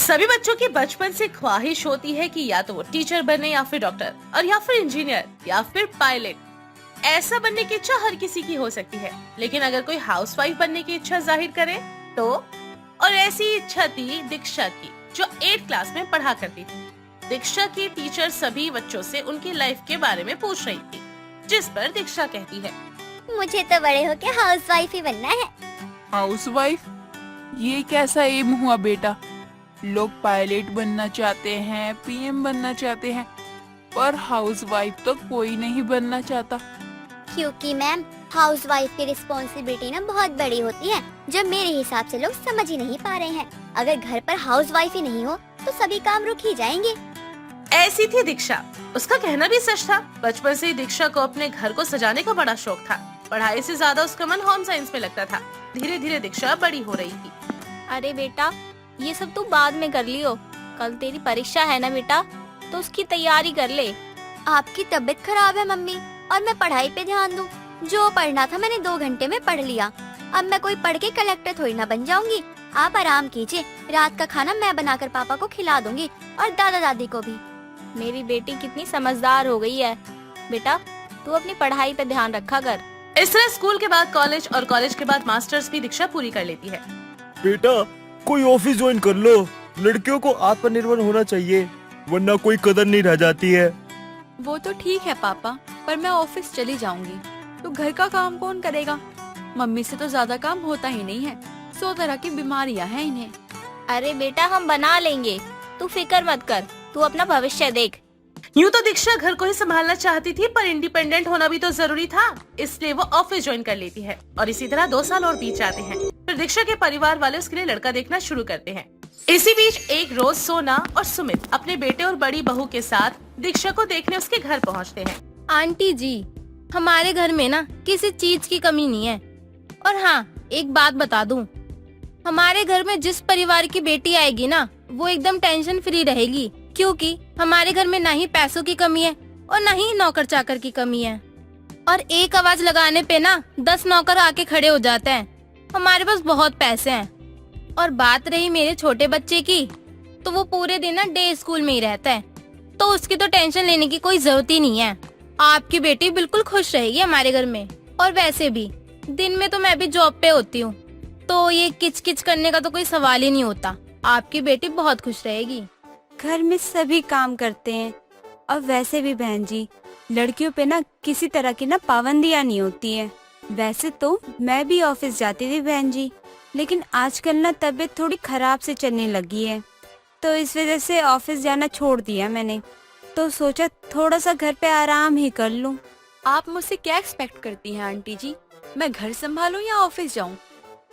सभी बच्चों की बचपन से ख्वाहिश होती है कि या तो वो टीचर बने या फिर डॉक्टर और या फिर इंजीनियर या फिर पायलट। ऐसा बनने की इच्छा हर किसी की हो सकती है, लेकिन अगर कोई हाउसवाइफ बनने की इच्छा जाहिर करे तो। और ऐसी इच्छा थी दीक्षा की, जो 8th क्लास में पढ़ा करती थी। दीक्षा की टीचर सभी बच्चों से उनकी लाइफ के बारे में पूछ रही थी, जिस पर दीक्षा कहती है, मुझे तो बड़े होके हाउसवाइफ ही बनना है। हाउसवाइफ? ये कैसा एम हुआ बेटा? लोग पायलट बनना चाहते हैं, पीएम बनना चाहते हैं, पर हाउसवाइफ तो कोई नहीं बनना चाहता। क्योंकि मैम हाउसवाइफ की रिस्पॉन्सिबिलिटी ना बहुत बड़ी होती है, जो मेरे हिसाब से लोग समझ ही नहीं पा रहे हैं। अगर घर पर हाउसवाइफ ही नहीं हो तो सभी काम रुक ही जाएंगे। ऐसी थी दीक्षा। उसका कहना भी सच था। बचपन से ही दीक्षा को अपने घर को सजाने का बड़ा शौक था। पढ़ाई से ज्यादा उसका मन होम साइंस में लगता था। धीरे धीरे दीक्षा बड़ी हो रही थी। अरे बेटा, ये सब तू बाद में कर लियो। कल तेरी परीक्षा है ना बेटा, तो उसकी तैयारी कर ले। आपकी तबीयत खराब है मम्मी, और मैं पढ़ाई पे ध्यान दूं। जो पढ़ना था मैंने 2 घंटे में पढ़ लिया। अब मैं कोई पढ़ के कलेक्टर थोड़ी ना बन जाऊंगी। आप आराम कीजिए, रात का खाना मैं बनाकर पापा को खिला दूंगी और दादा दादी को भी। मेरी बेटी कितनी समझदार हो गई है। बेटा, तू अपनी पढ़ाई पे ध्यान रखा कर। इस तरह स्कूल के बाद कॉलेज और कॉलेज के बाद मास्टर्स भी दीक्षा पूरी कर लेती है। बेटा, कोई ऑफिस ज्वाइन कर लो। लड़कियों को आत्मनिर्भर होना चाहिए, वरना कोई कदर नहीं रह जाती है। वो तो ठीक है पापा, पर मैं ऑफिस चली जाऊंगी तो घर का काम कौन करेगा? मम्मी से तो ज्यादा काम होता ही नहीं है। 100 तरह की बीमारियां हैं इन्हें। अरे बेटा, हम बना लेंगे, तू फिक्र मत कर। तू अपना भविष्य देख। यूँ तो दीक्षा घर को ही संभालना चाहती थी, पर इंडिपेंडेंट होना भी तो जरूरी था, इसलिए वो ऑफिस ज्वाइन कर लेती है। और इसी तरह 2 साल और बीत जाते हैं। फिर दीक्षा के परिवार वाले उसके लिए लड़का देखना शुरू करते हैं। इसी बीच एक रोज सोना और सुमित अपने बेटे और बड़ी बहू के साथ दीक्षा को देखने उसके घर पहुंचते हैं। आंटी जी, हमारे घर में ना किसी चीज की कमी नहीं है। और हाँ, एक बात बता दूं, हमारे घर में जिस परिवार की बेटी आएगी ना, वो एकदम टेंशन फ्री रहेगी, क्योंकि हमारे घर में ना ही पैसों की कमी है और ना ही नौकर चाकर की कमी है। और एक आवाज लगाने पे ना 10 नौकर आके खड़े हो जाते हैं। हमारे पास बहुत पैसे हैं। और बात रही मेरे छोटे बच्चे की, तो वो पूरे दिन ना डे स्कूल में ही रहता है, तो उसकी तो टेंशन लेने की कोई जरूरत ही नहीं है। आपकी बेटी बिल्कुल खुश रहेगी हमारे घर में। और वैसे भी दिन में तो मैं भी जॉब पे होती हूँ, तो ये किचकिच करने का तो कोई सवाल ही नहीं होता। आपकी बेटी बहुत खुश रहेगी। घर में सभी काम करते हैं, और वैसे भी बहन जी, लड़कियों पे ना किसी तरह की ना पाबंदियां नहीं होती है। वैसे तो मैं भी ऑफिस जाती थी बहन जी, लेकिन आजकल ना तबीयत थोड़ी खराब से चलने लगी है, तो इस वजह से ऑफिस जाना छोड़ दिया मैंने। तो सोचा थोड़ा सा घर पे आराम ही कर लूं। आप मुझसे क्या एक्सपेक्ट करती हैं आंटी जी? मैं घर संभालूं या ऑफिस जाऊं?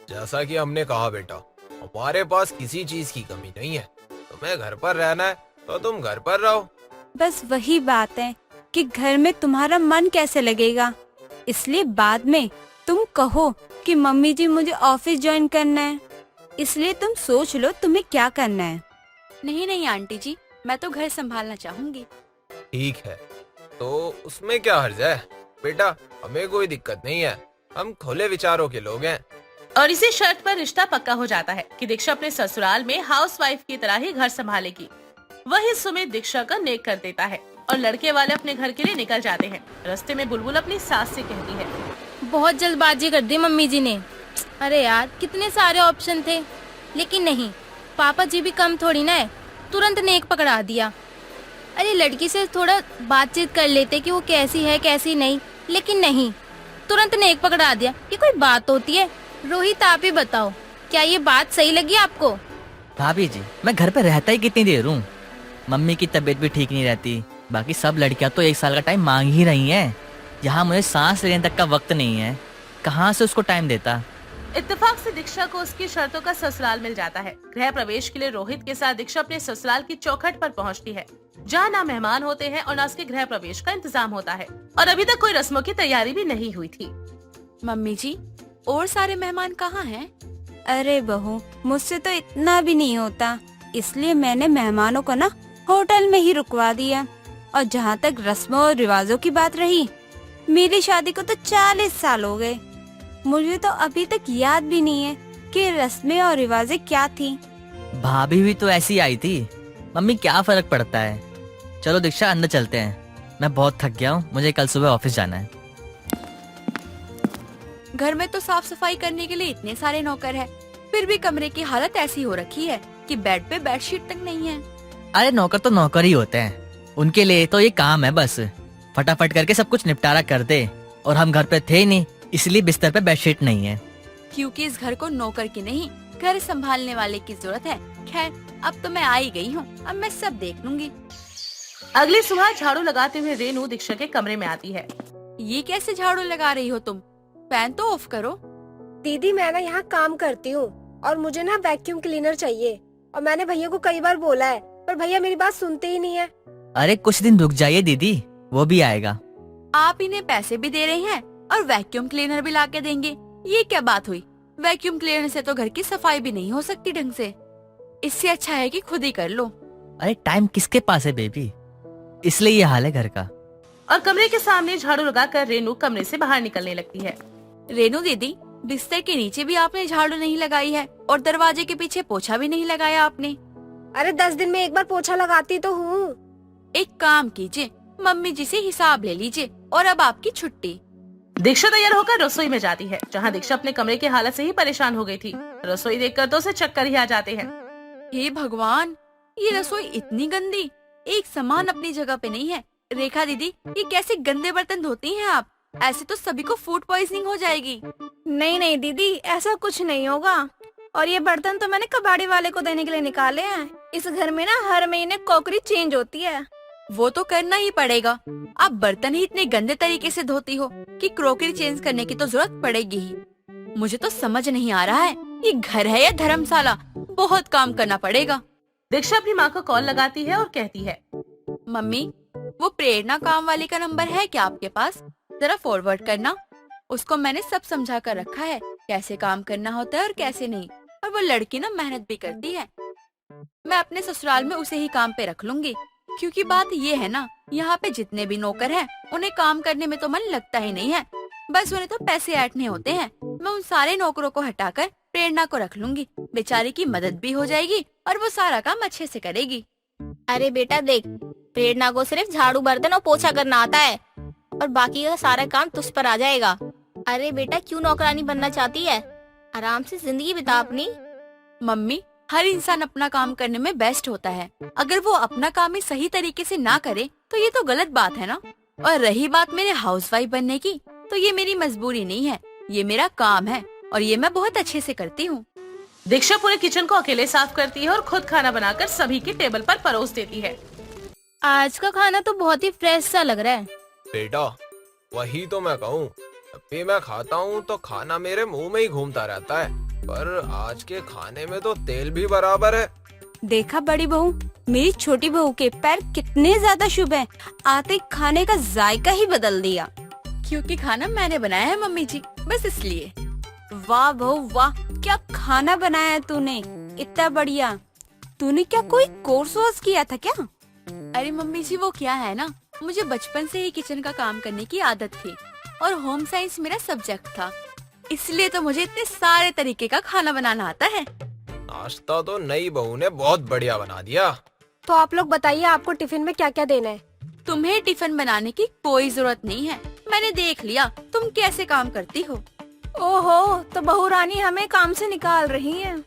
जैसा कि हमने कहा बेटा, हमारे पास किसी चीज की कमी नहीं है। तुम्हें घर पर रहना है तो तुम घर पर रहो। बस वही बात है कि घर में तुम्हारा मन कैसे लगेगा, इसलिए बाद में तुम कहो कि मम्मी जी मुझे ऑफिस ज्वाइन करना है, इसलिए तुम सोच लो तुम्हें क्या करना है। नहीं नहीं आंटी जी, मैं तो घर संभालना चाहूंगी। ठीक है, तो उसमें क्या हर्ज है बेटा, हमें कोई दिक्कत नहीं है। हम खुले विचारों के लोग हैं। और इसी शर्त पर रिश्ता पक्का हो जाता है कि दीक्षा अपने ससुराल में हाउसवाइफ की तरह ही घर संभालेगी। वही सुमित दीक्षा का नेक कर देता है और लड़के वाले अपने घर के लिए निकल जाते हैं। रास्ते में बुलबुल अपनी सास से कहती है, बहुत जल्दबाजी कर दी मम्मी जी ने। अरे यार, कितने सारे ऑप्शन थे, लेकिन नहीं, पापा जी भी कम थोड़ी ना है, तुरंत नेक पकड़ा दिया। अरे लड़की से थोड़ा बातचीत कर लेते कि वो कैसी है कैसी नहीं, लेकिन नहीं, तुरंत नेक पकड़ा दिया। ये कोई बात होती है? रोहित, आप ही बताओ, क्या ये बात सही लगी आपको? भाभी जी, मैं घर पे रहता ही कितनी देर हूँ। मम्मी की तबीयत भी ठीक नहीं रहती। बाकी सब लड़कियां तो 1 साल का टाइम मांग ही रही हैं। यहाँ मुझे सांस लेने तक का वक्त नहीं है, कहाँ से उसको टाइम देता। इत्तेफाक से दीक्षा को उसकी शर्तों का ससुराल मिल जाता है। गृह प्रवेश के लिए रोहित के साथ दीक्षा अपने ससुराल की चौखट पर पहुंचती है, जहाँ ना मेहमान होते हैं और ना उसके गृह प्रवेश का इंतजाम होता है। और अभी तक कोई रस्मों की तैयारी भी नहीं हुई थी। मम्मी जी, और सारे मेहमान कहाँ हैं? अरे बहू, मुझसे तो इतना भी नहीं होता, इसलिए मैंने मेहमानों को ना होटल में ही रुकवा दिया। और जहाँ तक रस्मों और रिवाजों की बात रही, मेरी शादी को तो 40 साल हो गए। मुझे तो अभी तक याद भी नहीं है कि रस्में और रिवाजें क्या थी। भाभी भी तो ऐसी आई थी। मम्मी क्या फर्क पड़ता है। चलो दीक्षा अंदर चलते हैं, मैं बहुत थक गया हूँ, मुझे कल सुबह ऑफिस जाना है। घर में तो साफ सफाई करने के लिए इतने सारे नौकर हैं, फिर भी कमरे की हालत ऐसी हो रखी है कि बेड पे बेडशीट तक नहीं है। अरे नौकर तो नौकर ही होते हैं, उनके लिए तो ये काम है बस, फटाफट करके सब कुछ निपटारा कर दे। और हम घर पे थे ही नहीं, इसलिए बिस्तर पे बेडशीट नहीं है। क्योंकि इस घर को नौकर की नहीं, घर संभालने वाले की जरूरत है। खैर, अब तो मैं आ ही गई हूँ, अब मैं सब देख लूंगी। अगली सुबह झाड़ू लगाते हुए रेनू दीक्षा के कमरे में आती है। ये कैसे झाड़ू लगा रही हो तुम? फैन तो ऑफ करो। दीदी मैं ना यहाँ काम करती हूँ और मुझे ना वैक्यूम क्लीनर चाहिए, और मैंने भैया को कई बार बोला है पर भैया मेरी बात सुनते ही नहीं है। अरे कुछ दिन रुक जाइए दीदी, वो भी आएगा। आप इन्हें पैसे भी दे रही हैं और वैक्यूम क्लीनर भी ला के देंगे, ये क्या बात हुई? वैक्यूम क्लीनर से तो घर की सफाई भी नहीं हो सकती ढंग से। इससे अच्छा है कि खुद ही कर लो। अरे टाइम किसके पास है बेबी, इसलिए ये हाल है घर का। और कमरे के सामने झाड़ू लगाकर रेनू कमरे से बाहर निकलने लगती है। रेनू दीदी, बिस्तर के नीचे भी आपने झाड़ू नहीं लगाई है और दरवाजे के पीछे पोछा भी नहीं लगाया आपने। अरे 10 दिन में एक बार पोछा लगाती तो हूँ। एक काम कीजिए, मम्मी जी से हिसाब ले लीजिए और अब आपकी छुट्टी। दीक्षा तैयार होकर रसोई में जाती है, जहाँ दीक्षा अपने कमरे की हालत से ही परेशान हो गई थी। रसोई देखकर तो उसे चक्कर ही आ जाते हैं। हे भगवान, ये रसोई इतनी गंदी, एक सामान अपनी जगह पे नहीं है। रेखा दीदी, ये कैसे गंदे बर्तन धोती हैं आप? ऐसे तो सभी को फूड पॉइजनिंग हो जाएगी। नहीं नहीं दीदी, ऐसा कुछ नहीं होगा। और ये बर्तन तो मैंने कबाड़ी वाले को देने के लिए निकाले हैं। इस घर में ना हर महीने क्रॉकरी चेंज होती है। वो तो करना ही पड़ेगा। आप बर्तन ही इतने गंदे तरीके से धोती हो कि क्रॉकरी चेंज करने की तो जरूरत पड़ेगी ही। मुझे तो समझ नहीं आ रहा है, ये घर है या धर्मशाला? बहुत काम करना पड़ेगा। दीक्षा अपनी माँ को कॉल लगाती है और कहती है, मम्मी, वो प्रेरणा काम वाली का नंबर है क्या आपके पास? जरा फॉरवर्ड करना। उसको मैंने सब समझा कर रखा है, कैसे काम करना होता है और कैसे नहीं। और वो लड़की ना मेहनत भी करती है। मैं अपने ससुराल में उसे ही काम पे रख लूंगी, क्योंकि बात ये है ना, यहाँ पे जितने भी नौकर हैं, उन्हें काम करने में तो मन लगता ही नहीं है, बस उन्हें तो पैसे ऐंठने होते हैं। मैं उन सारे नौकरों को हटाकर प्रेरणा को रख लूंगी, बेचारी की मदद भी हो जाएगी और वो सारा काम अच्छे से करेगी। अरे बेटा देख, प्रेरणा को सिर्फ झाड़ू बर्तन और पोछा करना आता है और बाकी का सारा काम तुझ पर आ जाएगा। अरे बेटा, क्यों नौकरानी बनना चाहती है? आराम से जिंदगी बिता अपनी। मम्मी, हर इंसान अपना काम करने में बेस्ट होता है। अगर वो अपना काम ही सही तरीके से ना करे तो ये तो गलत बात है ना। और रही बात मेरे हाउसवाइफ बनने की, तो ये मेरी मजबूरी नहीं है, ये मेरा काम है और ये मैं बहुत अच्छे से करती हूँ। दीक्षा पूरे किचन को अकेले साफ करती है और खुद खाना बनाकर सभी के टेबल पर परोस देती है। आज का खाना तो बहुत ही फ्रेश सा लग रहा है। बेटा, वही तो मैं कहूँ, जब भी मैं खाता हूँ तो खाना मेरे मुंह में ही घूमता रहता है, पर आज के खाने में तो तेल भी बराबर है। देखा बड़ी बहू, मेरी छोटी बहू के पैर कितने ज्यादा शुभ हैं। आते ही खाने का जायका ही बदल दिया। क्योंकि खाना मैंने बनाया है मम्मी जी, बस इसलिए। वाह बहू वाह, क्या खाना बनाया है तूने, इतना बढ़िया। तूने क्या कोई कोर्स वोर्स किया था क्या? अरे मम्मी जी, वो क्या है ना, मुझे बचपन से ही किचन का काम करने की आदत थी और होम साइंस मेरा सब्जेक्ट था, इसलिए तो मुझे इतने सारे तरीके का खाना बनाना आता है। नाश्ता तो नई बहू ने बहुत बढ़िया बना दिया। तो आप लोग बताइए, आपको टिफिन में क्या क्या देना है? तुम्हें टिफिन बनाने की कोई जरूरत नहीं है, मैंने देख लिया तुम कैसे काम करती हो। ओहो, तो बहू रानी हमें काम से निकाल रही है।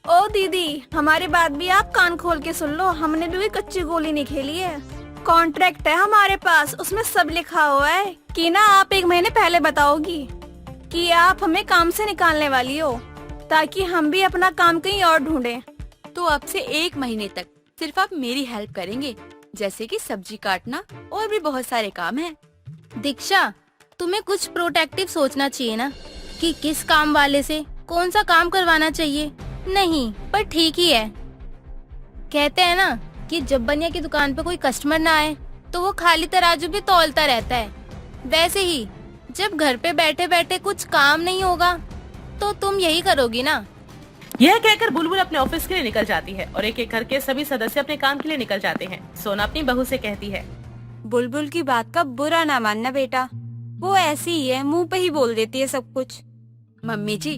ओ दीदी, हमारी बात भी आप कान खोल के सुन लो, हमने भी कोई कच्ची गोली नहीं खेली है। कॉन्ट्रैक्ट है हमारे पास, उसमें सब लिखा हुआ है कि ना आप 1 महीने पहले बताओगी कि आप हमें काम से निकालने वाली हो, ताकि हम भी अपना काम कहीं और ढूंढें। तो अब से 1 महीने तक सिर्फ आप मेरी हेल्प करेंगे, जैसे कि सब्जी काटना और भी बहुत सारे काम हैं। दीक्षा, तुम्हें कुछ प्रोटेक्टिव सोचना चाहिए ना, कि किस काम वाले से कौन सा काम करवाना चाहिए। नहीं, पर ठीक ही है। कहते हैं ना कि जब बनिया की दुकान पे कोई कस्टमर ना आए तो वो खाली तराजू भी तौलता रहता है। वैसे ही जब घर पे बैठे बैठे कुछ काम नहीं होगा तो तुम यही करोगी ना। यह कहकर बुलबुल अपने ऑफिस के लिए निकल जाती है और एक एक करके सभी सदस्य अपने काम के लिए निकल जाते हैं। सोना अपनी बहू से कहती है, बुलबुल की बात का बुरा ना मानना बेटा, वो ऐसी ही है, मुंह पे ही बोल देती है सब कुछ। मम्मी जी,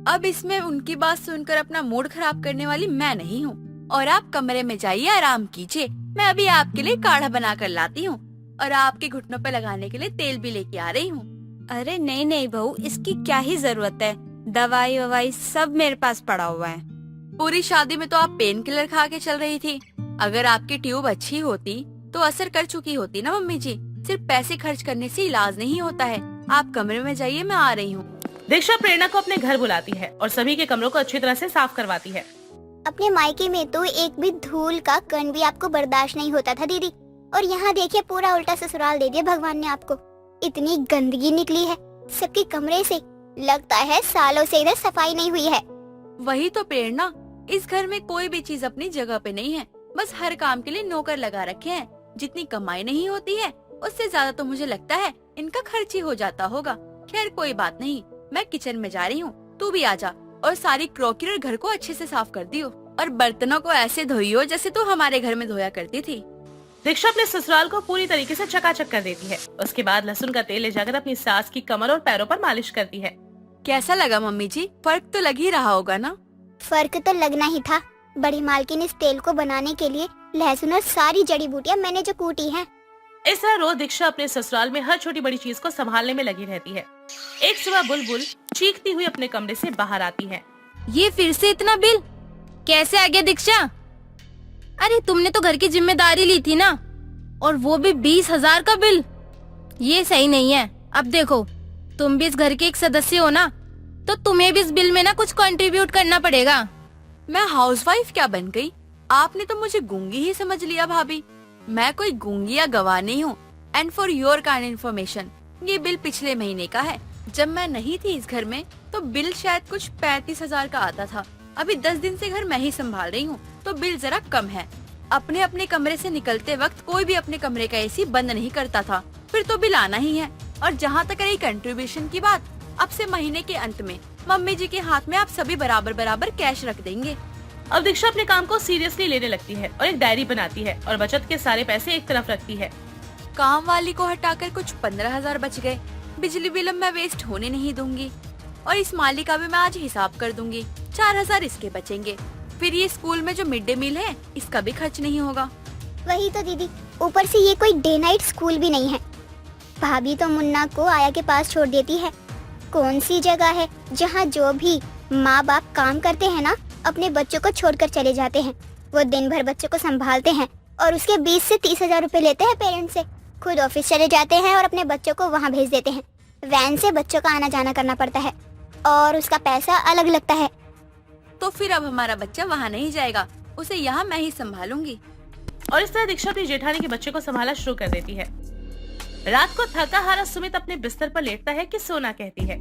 अब इसमें उनकी बात सुनकर अपना मूड खराब करने वाली मैं नहीं हूँ। और आप कमरे में जाइए, आराम कीजिए। मैं अभी आपके लिए काढ़ा बना कर लाती हूँ और आपके घुटनों पे लगाने के लिए तेल भी लेके आ रही हूँ। अरे नहीं नहीं बहू, इसकी क्या ही जरूरत है, दवाई ववाई सब मेरे पास पड़ा हुआ है। पूरी शादी में तो आप पेन किलर खा के चल रही थी। अगर आपकी ट्यूब अच्छी होती तो असर कर चुकी होती ना मम्मी जी। सिर्फ पैसे खर्च करने से इलाज नहीं होता है। आप कमरे में जाइए, मैं आ रही हूँ। दीक्षा प्रेरणा को अपने घर बुलाती है और सभी के कमरों को अच्छी तरह से साफ करवाती है। अपने मायके में तो एक भी धूल का कण भी आपको बर्दाश्त नहीं होता था दीदी, और यहाँ देखिए पूरा उल्टा ससुराल दे दिया भगवान ने आपको। इतनी गंदगी निकली है सबके कमरे से, लगता है सालों से इधर सफाई नहीं हुई है। वही तो प्रेरणा, इस घर में कोई भी चीज अपनी जगह पे नहीं है। बस हर काम के लिए नौकर लगा रखे हैं। जितनी कमाई नहीं होती है उससे ज्यादा तो मुझे लगता है इनका खर्च ही हो जाता होगा। खैर कोई बात नहीं, मैं किचन में जा रही हूँ, तू भी आजा और सारी क्रॉकरी और घर को अच्छे से साफ कर दियो और बर्तनों को ऐसे धोइयो जैसे तू हमारे घर में धोया करती थी। दीक्षा अपने ससुराल को पूरी तरीके से चकाचक कर देती है। उसके बाद लहसुन का तेल ले जाकर अपनी सास की कमर और पैरों पर मालिश करती है। कैसा लगा मम्मी जी? फर्क तो लग ही रहा होगा ना? फर्क तो लगना ही था। बड़ी मालकिन इस तेल को बनाने के लिए लहसुन और सारी जड़ी बूटियाँ मैंने जो कूटी हैं। इस तरह रोज दीक्षा अपने ससुराल में हर छोटी बड़ी चीज को संभालने में लगी रहती है। एक सुबह बुलबुल चीखती हुई अपने कमरे से बाहर आती है। ये फिर से इतना बिल कैसे आ गया दीक्षा? अरे तुमने तो घर की जिम्मेदारी ली थी ना, और वो भी 20,000 का बिल। ये सही नहीं है। अब देखो, तुम भी इस घर के एक सदस्य हो ना, तो तुम्हें भी इस बिल में ना कुछ कंट्रीब्यूट करना पड़ेगा। मैं हाउसवाइफ क्या बन गई? आपने तो मुझे गूंगी ही समझ लिया भाभी। मैं कोई गूंगी या गवाह नहीं हूँ। And for your kind information, ये बिल पिछले महीने का है। जब मैं नहीं थी इस घर में तो बिल शायद कुछ 35,000 का आता था। अभी 10 दिन से घर मैं ही संभाल रही हूँ तो बिल जरा कम है। अपने अपने कमरे से निकलते वक्त कोई भी अपने कमरे का एसी बंद नहीं करता था, फिर तो बिल आना ही है। और जहाँ तक रही कंट्रीब्यूशन की बात, अब से महीने के अंत में मम्मी जी के हाथ में आप सभी बराबर बराबर कैश रख देंगे। अब दीक्षा अपने काम को सीरियसली लेने लगती है और एक डायरी बनाती है और बचत के सारे पैसे एक तरफ रखती है। काम वाली को हटाकर कुछ 15,000 बच गए। बिजली बिल मैं वेस्ट होने नहीं दूंगी और इस माली का भी मैं आज हिसाब कर दूंगी। 4,000 इसके बचेंगे। फिर ये स्कूल में जो मिड डे मील है इसका भी खर्च नहीं होगा। वही तो दीदी, ऊपर से ये कोई डे नाइट स्कूल भी नहीं है। भाभी तो मुन्ना को आया के पास छोड़ देती है। कौन सी जगह है जहाँ जो भी माँ बाप काम करते हैं ना, अपने बच्चों को छोड़कर चले जाते हैं। वो दिन भर बच्चों को संभालते हैं और उसके 20 से 30,000 रुपए लेते हैं पेरेंट्स से। खुद ऑफिस चले जाते हैं और अपने बच्चों को वहाँ भेज देते हैं। वैन से बच्चों का आना जाना करना पड़ता है और उसका पैसा अलग लगता है। तो फिर अब हमारा बच्चा वहाँ नहीं जाएगा, उसे यहाँ मैं ही संभालूंगी। और इस तरह दीक्षा अपनी जेठानी के बच्चे को संभालना शुरू कर देती है। रात को थका हारा सुमित अपने बिस्तर पर लेटता है कि सोना कहती है।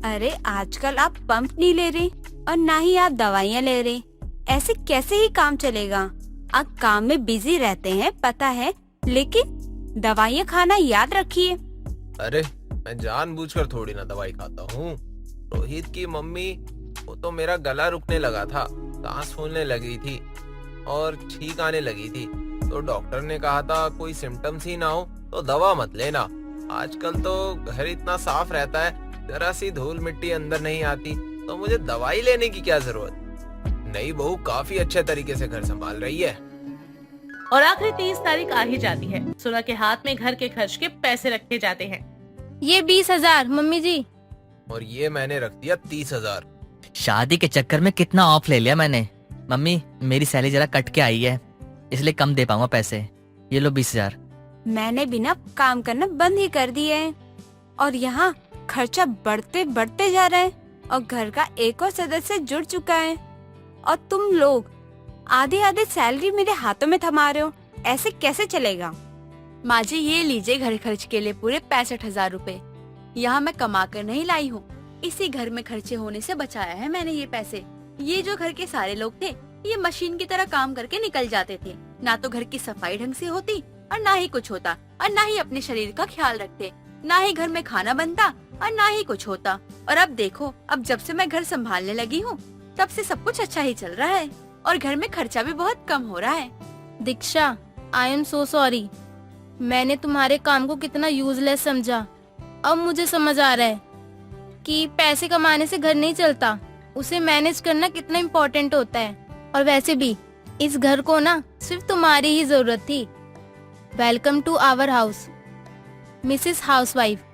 अरे आजकल आप पंप नहीं ले रहे और ना ही आप दवाइयाँ ले रहे, ऐसे कैसे ही काम चलेगा? आप काम में बिजी रहते हैं पता है, लेकिन दवाइयाँ खाना याद रखिए। अरे मैं जानबूझकर थोड़ी ना दवाई खाता हूँ। रोहित की मम्मी, वो तो मेरा गला रुकने लगा था, सांस फूलने लगी थी और छींक आने लगी थी, तो डॉक्टर ने कहा था कोई सिम्टम्स ही ना हो तो दवा मत लेना। आजकल तो घर इतना साफ रहता है, जरा सी धूल मिट्टी अंदर नहीं आती, तो मुझे दवाई लेने की क्या जरूरत। नई बहू काफी अच्छे तरीके से घर संभाल रही है। और आखिरी 30 तारीख आ ही जाती है। सुना के हाथ में घर के खर्च के पैसे रखे जाते हैं। ये 20,000 मम्मी जी। और ये मैंने रख दिया 30,000। शादी के चक्कर में कितना ऑफ ले लिया मैंने। मम्मी मेरी सैलरी जरा कट के आई है, इसलिए कम दे पाऊंगा पैसे। ये लो 20,000। मैंने भी ना काम करना बंद ही कर दिया है और यहाँ खर्चा बढ़ते बढ़ते जा रहा है और घर का एक और सदस्य जुड़ चुका है और तुम लोग आधे आधे सैलरी मेरे हाथों में थमा रहे हो। ऐसे कैसे चलेगा? माँ जी ये लीजिए घर खर्च के लिए पूरे 65,000 रुपए। यहाँ मैं कमा कर नहीं लाई हूँ, इसी घर में खर्चे होने से बचाया है मैंने ये पैसे। ये जो घर के सारे लोग थे ये मशीन की तरह काम करके निकल जाते थे। ना तो घर की सफाई ढंग से होती और ना ही कुछ होता, और ना ही अपने शरीर का ख्याल रखते, ना ही घर में खाना बनता और ना ही कुछ होता। और अब देखो, अब जब से मैं घर संभालने लगी हूँ तब से सब कुछ अच्छा ही चल रहा है और घर में खर्चा भी बहुत कम हो रहा है। दीक्षा आई एम सो सॉरी, मैंने तुम्हारे काम को कितना यूजलेस समझा। अब मुझे समझ आ रहा है कि पैसे कमाने से घर नहीं चलता। उसे मैनेज करना कितना इम्पोर्टेंट होता है। और वैसे भी इस घर को ना सिर्फ तुम्हारी ही जरूरत थी। Welcome to our house, Mrs housewife.